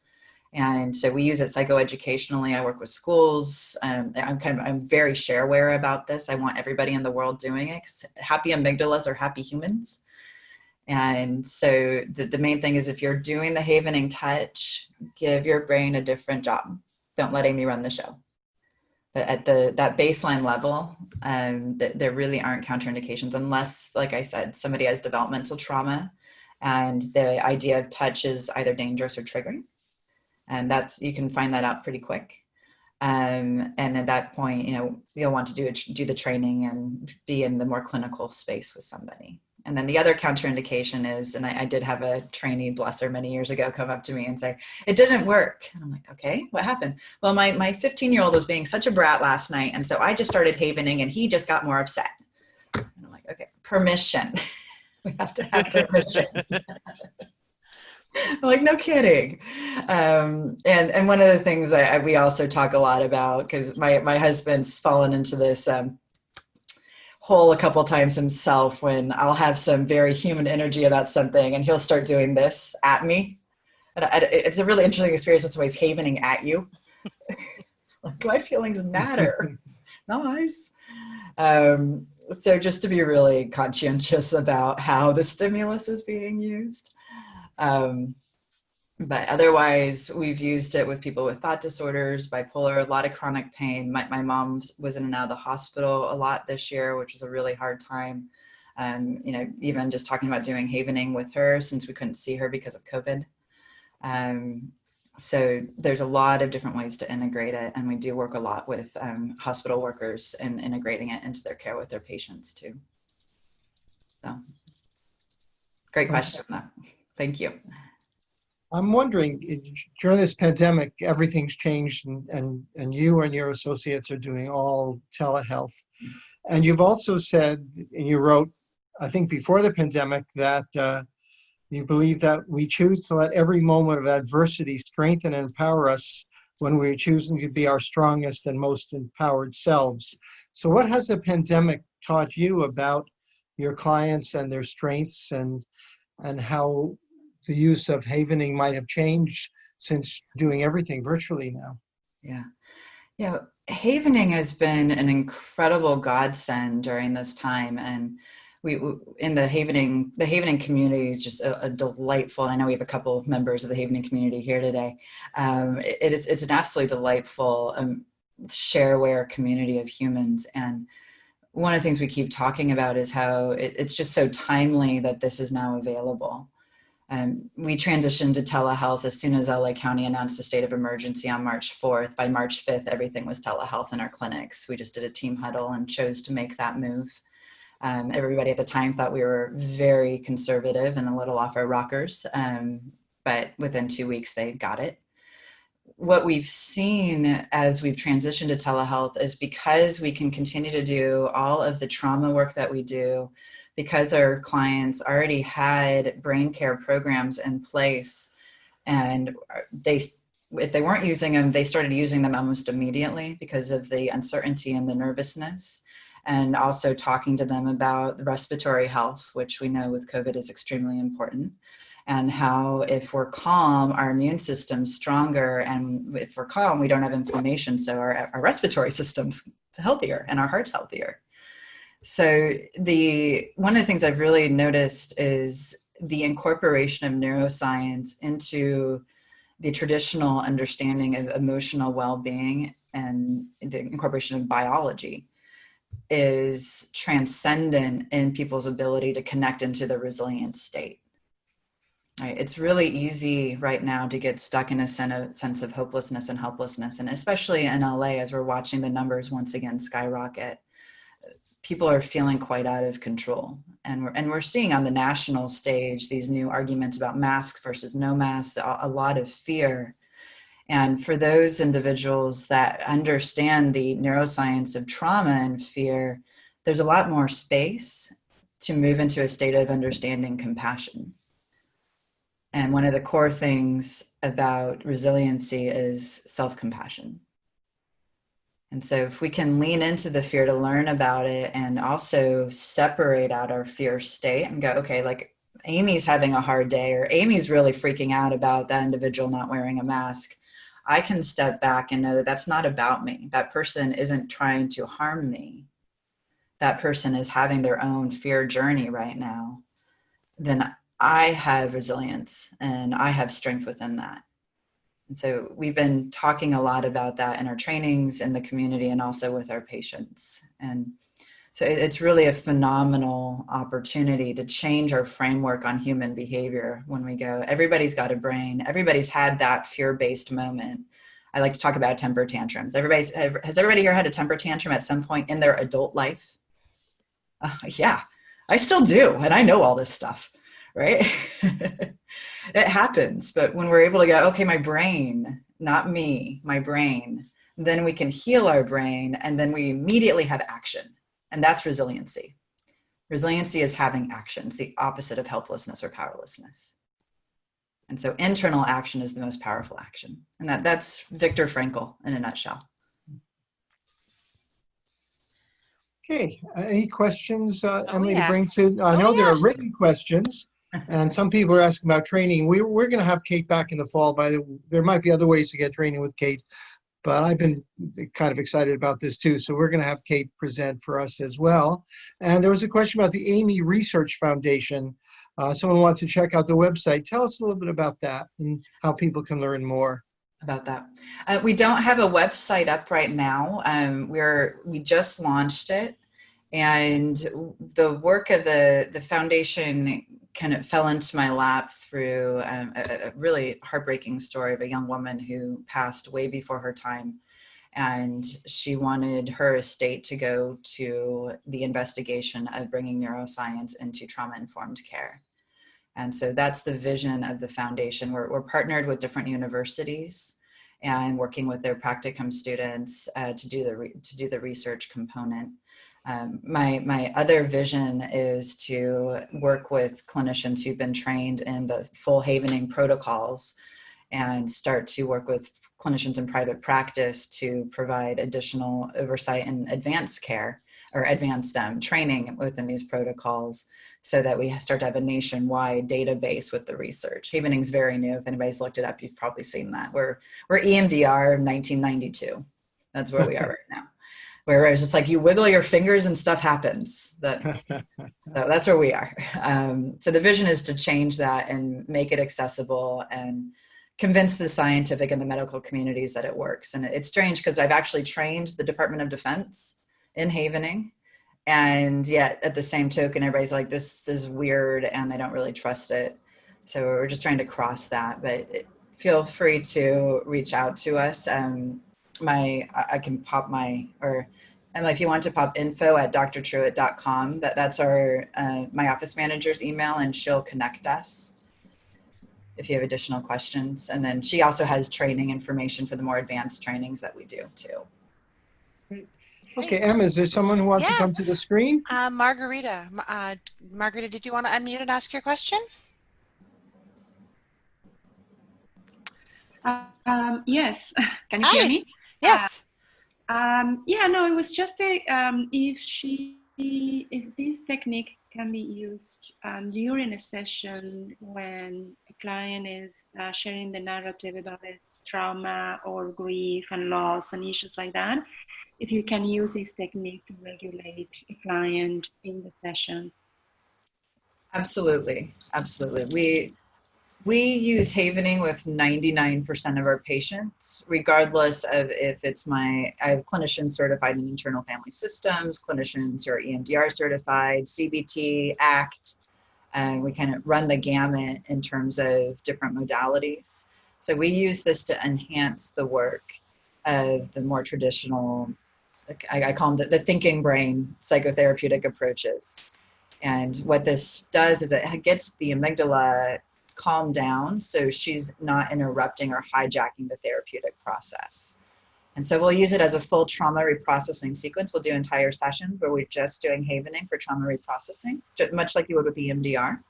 And so we use it psychoeducationally. I work with schools. I'm very shareware about this. I want everybody in the world doing it, 'cause happy amygdalas are happy humans. And so the main thing is, if you're doing the havening touch, give your brain a different job. Don't let Amy run the show. But at that baseline level, there really aren't counterindications unless, like I said, somebody has developmental trauma and the idea of touch is either dangerous or triggering. And you can find that out pretty quick. And at that point, you'll want to do the training and be in the more clinical space with somebody. And then the other counterindication is, and I did have a trainee, bless her, many years ago come up to me and say, it didn't work. And I'm like, okay, what happened? Well, my 15-year-old was being such a brat last night. And so I just started havening and he just got more upset. And I'm like, okay, permission. We have to have permission. I'm like, no kidding. And one of the things we also talk a lot about, because my husband's fallen into this hole a couple of times himself, when I'll have some very human energy about something and he'll start doing this at me. And it's a really interesting experience when somebody's havening at you. It's like, my feelings matter. Nice. So just to be really conscientious about how the stimulus is being used. But otherwise, we've used it with people with thought disorders, bipolar, a lot of chronic pain. My mom was in and out of the hospital a lot this year, which was a really hard time. Even just talking about doing havening with her, since we couldn't see her because of COVID. So there's a lot of different ways to integrate it. And we do work a lot with hospital workers and integrating it into their care with their patients too. So great question though. Thank you. I'm wondering, during this pandemic, everything's changed, and you and your associates are doing all telehealth. And you've also said, and you wrote, I think before the pandemic, that you believe that we choose to let every moment of adversity strengthen and empower us when we're choosing to be our strongest and most empowered selves. So what has the pandemic taught you about your clients and their strengths, and how the use of havening might have changed since doing everything virtually now? Yeah. Havening has been an incredible godsend during this time. And we in the havening community is just a delightful, and I know we have a couple of members of the havening community here today. It's an absolutely delightful shareware community of humans. And one of the things we keep talking about is how it's just so timely that this is now available. We transitioned to telehealth as soon as LA County announced a state of emergency on March 4th. By March 5th, everything was telehealth in our clinics. We just did a team huddle and chose to make that move. Everybody at the time thought we were very conservative and a little off our rockers, but within 2 weeks, they got it. What we've seen as we've transitioned to telehealth is, because we can continue to do all of the trauma work that we do, because our clients already had brain care programs in place, and they if they weren't using them, they started using them almost immediately because of the uncertainty and the nervousness. And also talking to them about the respiratory health, which we know with COVID is extremely important. And how if we're calm, our immune system's stronger. And if we're calm, we don't have inflammation. So our respiratory system's healthier and our heart's healthier. So one of the things I've really noticed is the incorporation of neuroscience into the traditional understanding of emotional well-being and the incorporation of biology is transcendent in people's ability to connect into the resilient state. Right? It's really easy right now to get stuck in a sense of hopelessness and helplessness. And especially in LA, as we're watching the numbers once again skyrocket, people are feeling quite out of control. And we're seeing on the national stage these new arguments about mask versus no mask, a lot of fear. And for those individuals that understand the neuroscience of trauma and fear, there's a lot more space to move into a state of understanding compassion. And one of the core things about resiliency is self-compassion. And so if we can lean into the fear to learn about it and also separate out our fear state and go, okay, like Amy's having a hard day, or Amy's really freaking out about that individual not wearing a mask, I can step back and know that that's not about me. That person isn't trying to harm me. That person is having their own fear journey right now. Then I have resilience and I have strength within that. And so we've been talking a lot about that in our trainings in the community and also with our patients. And so it's really a phenomenal opportunity to change our framework on human behavior when we go, everybody's got a brain, everybody's had that fear-based moment. I like to talk about temper tantrums. Has everybody here had a temper tantrum at some point in their adult life? Yeah, I still do. And I know all this stuff, right? It happens. But when we're able to go, okay, my brain, not me, my brain, then we can heal our brain and then we immediately have action. And that's resiliency. Resiliency is having actions, the opposite of helplessness or powerlessness. And so internal action is the most powerful action. And that's Viktor Frankl in a nutshell. Okay, any questions, Emily, yeah. to bring to? I know there are written questions, and some people are asking about training. We're going to have Kate back in the fall. There might be other ways to get training with Kate, but I've been kind of excited about this too. So we're going to have Kate present for us as well. And there was a question about the Amy Research Foundation. Someone wants to check out the website. Tell us a little bit about that and how people can learn more about that. We don't have a website up right now. We just launched it, and the work of the foundation kind of fell into my lap through a really heartbreaking story of a young woman who passed way before her time. And she wanted her estate to go to the investigation of bringing neuroscience into trauma-informed care. And so that's the vision of the foundation. We're partnered with different universities and working with their practicum students to do the research component. My other vision is to work with clinicians who've been trained in the full havening protocols and start to work with clinicians in private practice to provide additional oversight and advanced care or advanced training within these protocols, so that we start to have a nationwide database with the research. Havening's very new. If anybody's looked it up, you've probably seen that. We're EMDR of 1992. That's where we are right now. Where it's just like you wiggle your fingers and stuff happens. That's where we are. So the vision is to change that and make it accessible and convince the scientific and the medical communities that it works. And it's strange because I've actually trained the Department of Defense in havening. And yet at the same token, everybody's like, this is weird and they don't really trust it. So we're just trying to cross that, but feel free to reach out to us. I can pop if you want to pop info@drtruitt.com, that's my office manager's email, and she'll connect us if you have additional questions. And then she also has training information for the more advanced trainings that we do too. Okay, Emma, is there someone who wants to come to the screen? Margarita. Margarita, did you want to unmute and ask your question? Yes, can you hear Hi. me? Yes. Yeah, no, it was just if this technique can be used during a session when a client is sharing the narrative about a trauma or grief and loss and issues like that, if you can use this technique to regulate a client in the session. Absolutely, absolutely. We use havening with 99% of our patients, regardless of if it's I have clinicians certified in internal family systems, clinicians who are EMDR certified, CBT, ACT, and we kind of run the gamut in terms of different modalities. So we use this to enhance the work of the more traditional, I call them the thinking brain psychotherapeutic approaches. And what this does is it gets the amygdala calmed down so she's not interrupting or hijacking the therapeutic process. And so we'll use it as a full trauma reprocessing sequence. We'll do entire sessions where we're just doing havening for trauma reprocessing, much like you would with the EMDR.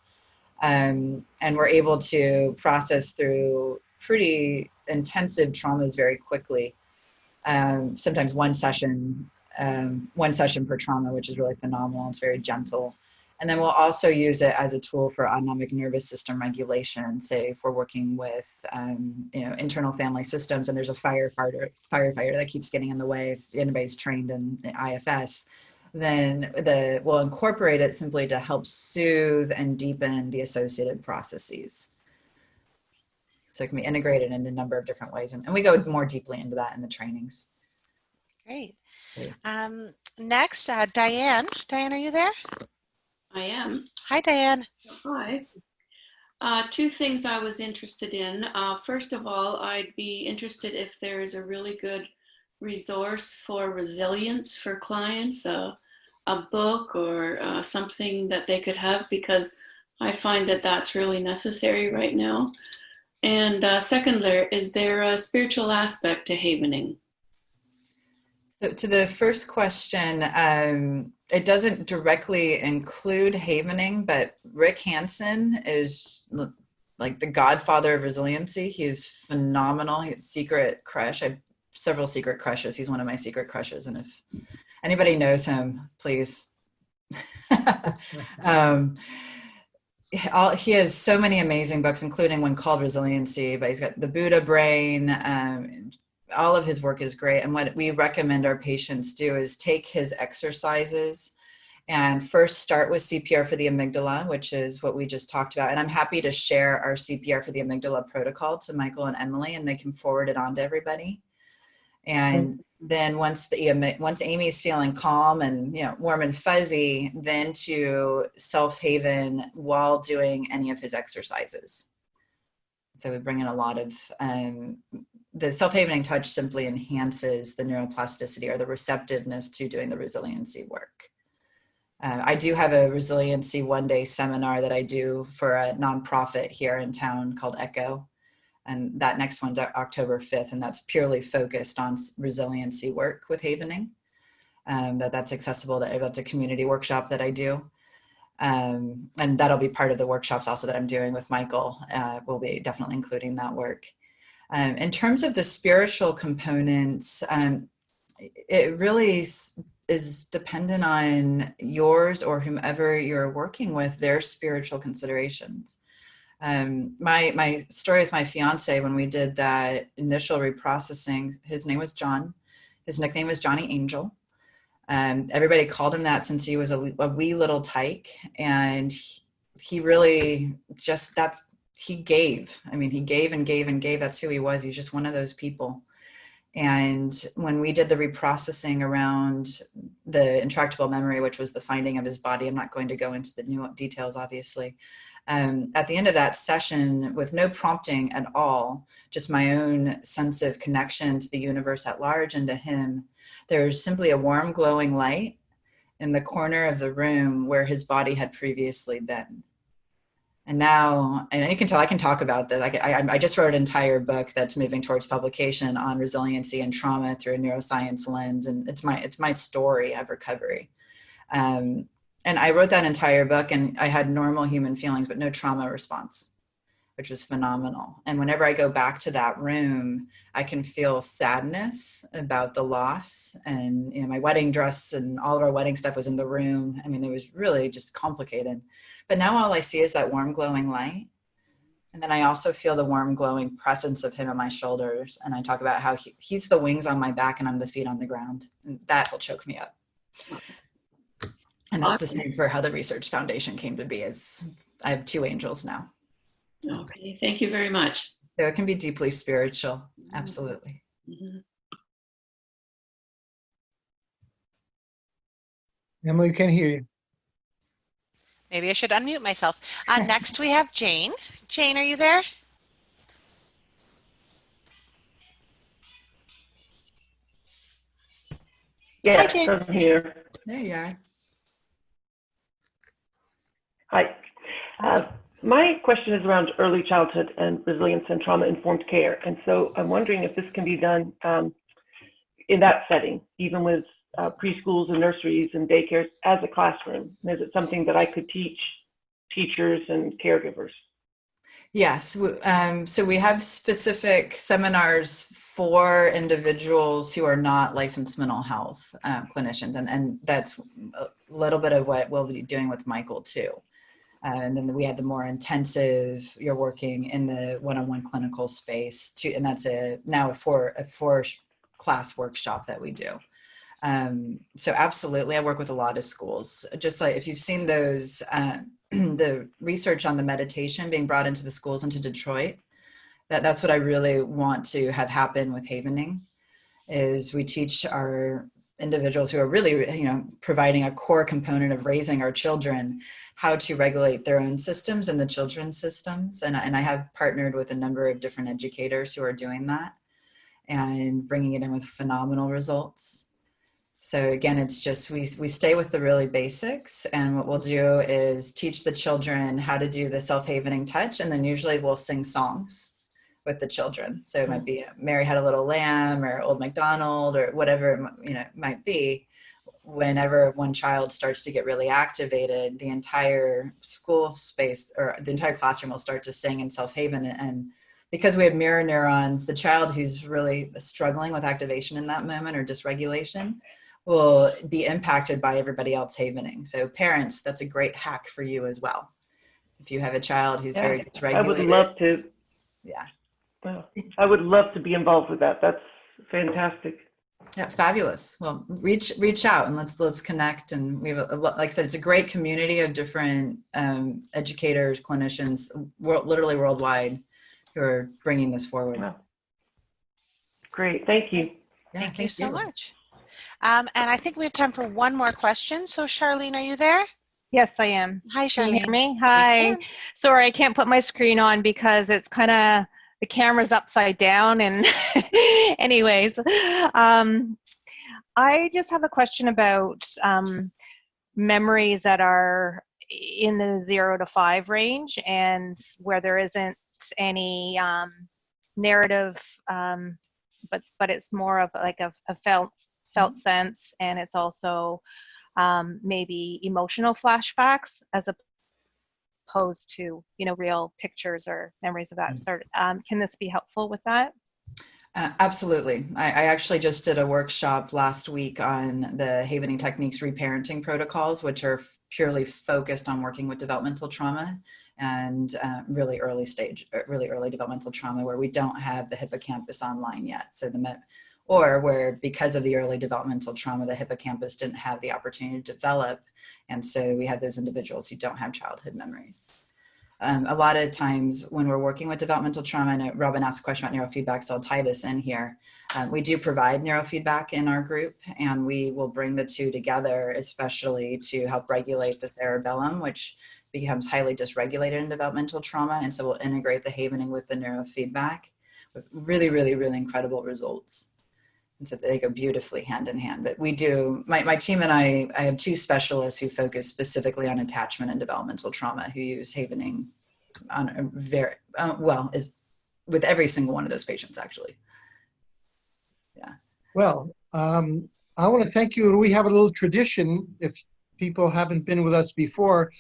And we're able to process through pretty intensive traumas very quickly. Sometimes one session per trauma, which is really phenomenal. It's very gentle. And then we'll also use it as a tool for autonomic nervous system regulation. Say if we're working with internal family systems and there's a firefighter that keeps getting in the way, if anybody's trained in IFS, then we'll incorporate it simply to help soothe and deepen the associated processes. So it can be integrated in a number of different ways. And we go more deeply into that in the trainings. Great. Next, Diane. Diane, are you there? I am. Hi, Diane. Hi. Two things I was interested in. First of all, I'd be interested if there is a really good resource for resilience for clients, a book or something that they could have, because I find that that's really necessary right now. And secondly, is there a spiritual aspect to havening? So to the first question, it doesn't directly include havening, but Rick Hansen is like the godfather of resiliency. He's phenomenal. He's secret crush. I have several secret crushes. He's one of my secret crushes. And if anybody knows him, please. He has so many amazing books, including one called Resiliency, but he's got The Buddha Brain. All of his work is great. And what we recommend our patients do is take his exercises and first start with CPR for the amygdala, which is what we just talked about. And I'm happy to share our CPR for the amygdala protocol to Michael and Emily, and they can forward it on to everybody. And then once Amy's feeling calm and warm and fuzzy, then to self-haven while doing any of his exercises. So we bring in a lot of the self-havening touch simply enhances the neuroplasticity or the receptiveness to doing the resiliency work. I do have a resiliency one-day seminar that I do for a nonprofit here in town called PYECHA. And that next one's October 5th, and that's purely focused on resiliency work with havening. That's accessible. That's a community workshop that I do. And that'll be part of the workshops also that I'm doing with Michael. We'll be definitely including that work. In terms of the spiritual components, it really is dependent on yours or whomever you're working with, their spiritual considerations. My story with my fiance, when we did that initial reprocessing, his name was John. His nickname was Johnny Angel. Everybody called him that since he was a wee little tyke. And he really just, he gave. I mean, he gave and gave and gave. That's who he was. He's just one of those people. And when we did the reprocessing around the intractable memory, which was the finding of his body, I'm not going to go into the new details, obviously. At the end of that session, with no prompting at all, just my own sense of connection to the universe at large and to him, there's simply a warm glowing light in the corner of the room where his body had previously been. And now, and you can tell I can talk about this. I just wrote an entire book that's moving towards publication on resiliency and trauma through a neuroscience lens, and it's my story of recovery. And I wrote that entire book, and I had normal human feelings, but no trauma response. which was phenomenal. And whenever I go back to that room, I can feel sadness about the loss. And, you know, my wedding dress and all of our wedding stuff was in the room. I mean, it was really just complicated. But now all I see is that warm, glowing light. And then I also feel the warm, glowing presence of him on my shoulders. And I talk about how he's the wings on my back and I'm the feet on the ground. And that will choke me up. And that's the same for how the Research Foundation came to be, is I have 2 angels now. Okay, thank you very much. So it can be deeply spiritual. Absolutely. Mm-hmm. Emily, we can't hear you. Maybe I should unmute myself. Next, we have Jane. Jane, are you there? Yes, Hi, Jane. I'm here. There you are. Hi. My question is around early childhood and resilience and trauma-informed care. And so I'm wondering if this can be done in that setting, even with preschools and nurseries and daycares as a classroom. And is it something that I could teach teachers and caregivers? Yes. So we have specific seminars for individuals who are not licensed mental health clinicians. And that's a little bit of what we'll be doing with Michael too. And then we have the more intensive, you're working in the one-on-one clinical space too. And that's now a four class workshop that we do. So absolutely, I work with a lot of schools. Just like if you've seen those, the research on the meditation being brought into the schools into Detroit, that's what I really want to have happen with Havening, is we teach our individuals who are really, you know, providing a core component of raising our children, how to regulate their own systems and the children's systems. And I have partnered with a number of different educators who are doing that and bringing it in with phenomenal results. So again, it's just, we stay with the really basics, and what we'll do is teach the children how to do the self-havening touch, and then usually we'll sing songs with the children. So it might be Mary Had a Little Lamb or Old MacDonald or whatever it might be. Whenever one child starts to get really activated, the entire school space or the entire classroom will start to sing and self-haven. And because we have mirror neurons, the child who's really struggling with activation in that moment or dysregulation will be impacted by everybody else havening. So parents, that's a great hack for you as well. If you have a child who's very dysregulated. I would love to. Yeah. Well, I would love to be involved with that. That's fantastic. Yeah, fabulous. Well, reach out and let's connect. And we have like I said, it's a great community of different educators, clinicians, literally worldwide, who are bringing this forward. Wow. Great, thank you. Yeah, Thank you so much. And I think we have time for one more question. So Sharlene, are you there? Yes, I am. Hi, Sharlene. Can you hear me? Hi. Sorry, I can't put my screen on because it's kind of, the camera's upside down. And anyways, I just have a question about memories that are in the 0 to 5 range, and where there isn't any narrative, but it's more of like a felt sense, and it's also maybe emotional flashbacks as opposed to, you know, real pictures or memories of that sort. Can this be helpful with that? Absolutely. I actually just did a workshop last week on the Havening Techniques reparenting protocols, which are purely focused on working with developmental trauma and really early developmental trauma where we don't have the hippocampus online yet. So or where because of the early developmental trauma, the hippocampus didn't have the opportunity to develop. And so we have those individuals who don't have childhood memories. A lot of times when we're working with developmental trauma, and Robin asked a question about neurofeedback, so I'll tie this in here. We do provide neurofeedback in our group, and we will bring the two together, especially to help regulate the cerebellum, which becomes highly dysregulated in developmental trauma. And so we'll integrate the havening with the neurofeedback with really, really, really incredible results. And so they go beautifully hand in hand. But we do, my team and I have 2 specialists who focus specifically on attachment and developmental trauma, who use havening on a very, is with every single one of those patients, actually. Yeah. Well, I want to thank you. We have a little tradition, if people haven't been with us before.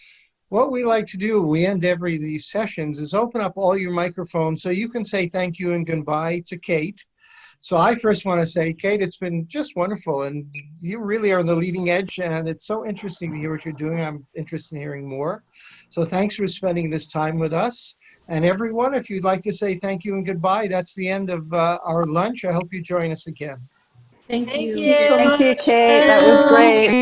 what we like to do, we end every these sessions, is open up all your microphones so you can say thank you and goodbye to Kate. So I first want to say, Kate, it's been just wonderful, and you really are on the leading edge, and it's so interesting to hear what you're doing. I'm interested in hearing more. So thanks for spending this time with us. And everyone, if you'd like to say thank you and goodbye, that's the end of our lunch. I hope you join us again. Thank Thank you. you so Thank you, much. Kate. That was great.